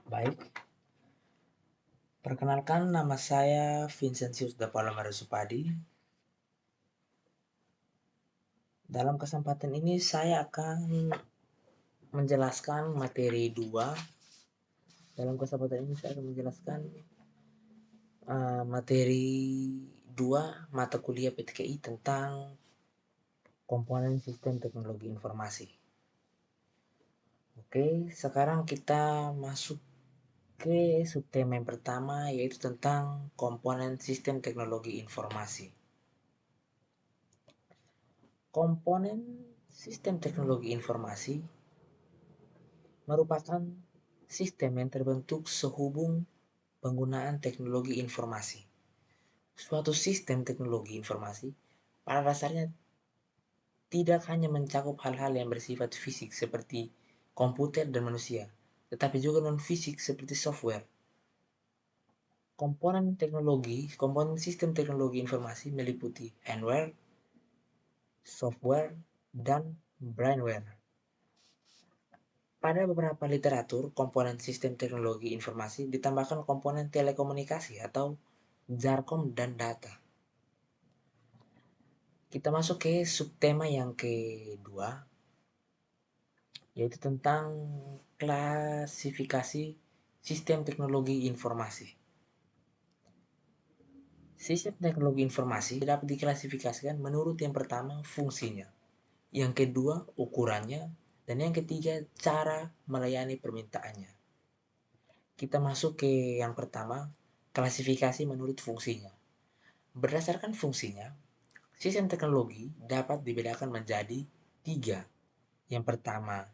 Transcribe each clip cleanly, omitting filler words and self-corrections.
Baik, perkenalkan nama saya Vincentius Dapalamara Supadi. Dalam kesempatan ini saya akan menjelaskan materi 2. Dalam kesempatan ini saya akan menjelaskan materi 2 mata kuliah PTKI tentang komponen sistem teknologi informasi. Oke, sekarang kita masuk ke subtema yang pertama, yaitu tentang komponen sistem teknologi informasi. Komponen sistem teknologi informasi merupakan sistem yang terbentuk sehubung penggunaan teknologi informasi. Suatu sistem teknologi informasi pada dasarnya tidak hanya mencakup hal-hal yang bersifat fisik seperti komputer dan manusia, tetapi juga non-fisik seperti software. Komponen sistem teknologi informasi meliputi hardware, software, dan brainware. Pada beberapa literatur, komponen sistem teknologi informasi ditambahkan komponen telekomunikasi atau Jarkom dan data. Kita masuk ke subtema yang kedua, yaitu tentang klasifikasi sistem teknologi informasi. Sistem teknologi informasi dapat diklasifikasikan menurut yang pertama fungsinya, yang kedua ukurannya, dan yang ketiga cara melayani permintaannya. Kita masuk ke yang pertama, klasifikasi menurut fungsinya. Berdasarkan fungsinya, sistem teknologi dapat dibedakan menjadi 3. Yang pertama,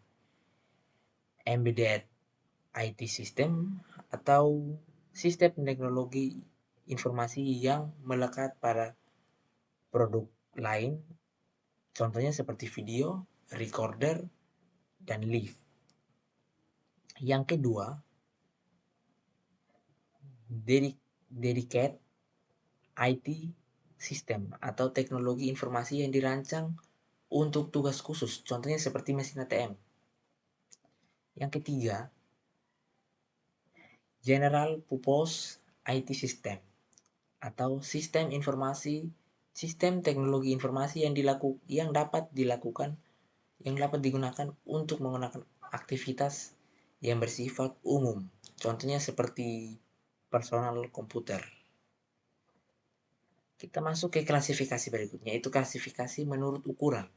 embedded IT system atau sistem teknologi informasi yang melekat pada produk lain, contohnya seperti video, recorder, dan lift. Yang kedua, dedicated IT system atau teknologi informasi yang dirancang untuk tugas khusus, contohnya seperti mesin ATM. Yang ketiga, general purpose IT system atau sistem teknologi informasi yang dapat digunakan untuk menggunakan aktivitas yang bersifat umum, contohnya seperti personal komputer. Kita masuk ke klasifikasi berikutnya, yaitu klasifikasi menurut ukuran.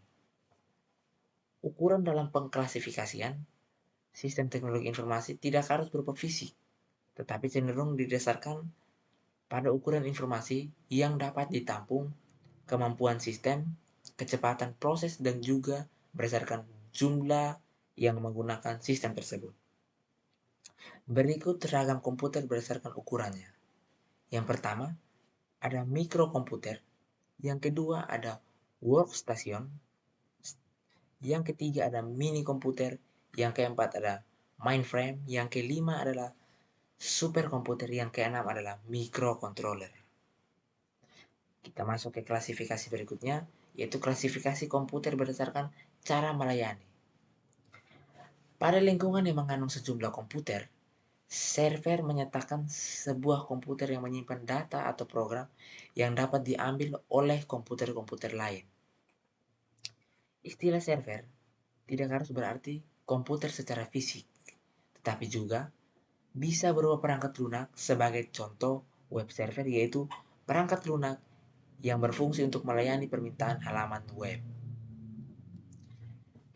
Ukuran dalam pengklasifikasian sistem teknologi informasi tidak harus berupa fisik, tetapi cenderung didasarkan pada ukuran informasi yang dapat ditampung, kemampuan sistem, kecepatan proses, dan juga berdasarkan jumlah yang menggunakan sistem tersebut. Berikut ragam komputer berdasarkan ukurannya. Yang pertama, ada mikrokomputer. Yang kedua, ada workstation. Yang ketiga, ada mini komputer. Yang keempat, ada mainframe. Yang kelima adalah superkomputer. Yang keenam adalah microcontroller. Kita masuk ke klasifikasi berikutnya, yaitu klasifikasi komputer berdasarkan cara melayani. Pada lingkungan yang mengandung sejumlah komputer, server menyatakan sebuah komputer yang menyimpan data atau program yang dapat diambil oleh komputer-komputer lain. Istilah server tidak harus berarti komputer secara fisik, tetapi juga bisa berupa perangkat lunak. Sebagai contoh web server yaitu perangkat lunak yang berfungsi untuk melayani permintaan halaman web.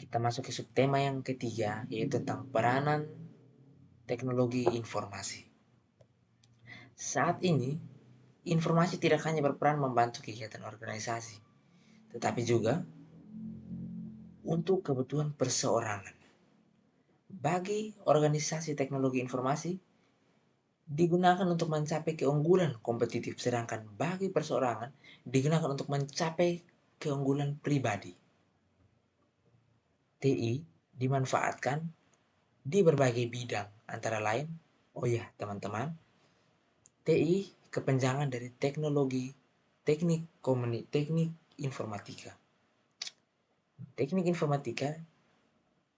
Kita masuk ke subtema yang ketiga, yaitu tentang peranan teknologi informasi. Saat ini, informasi tidak hanya berperan membantu kegiatan organisasi, tetapi juga untuk kebutuhan perseorangan. Bagi organisasi teknologi informasi, digunakan untuk mencapai keunggulan kompetitif, sedangkan bagi perseorangan digunakan untuk mencapai keunggulan pribadi. TI dimanfaatkan di berbagai bidang, antara lain, teman-teman, TI kepanjangan dari teknik informatika. Teknik informatika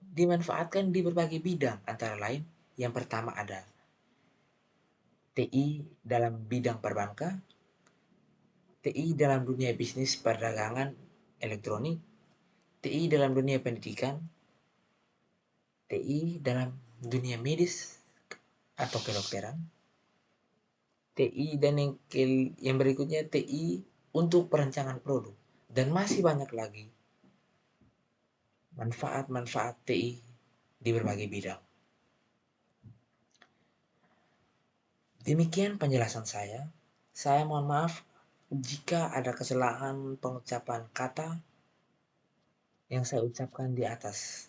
dimanfaatkan di berbagai bidang, antara lain Yang pertama ada TI dalam bidang perbankan, TI dalam dunia bisnis perdagangan elektronik, TI dalam dunia pendidikan, TI dalam dunia medis atau kedokteran, TI dan yang berikutnya TI untuk perencanaan produk. Dan masih banyak lagi manfaat-manfaat TI di berbagai bidang. Demikian penjelasan saya. Saya mohon maaf jika ada kesalahan pengucapan kata yang saya ucapkan di atas.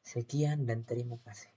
Sekian dan terima kasih.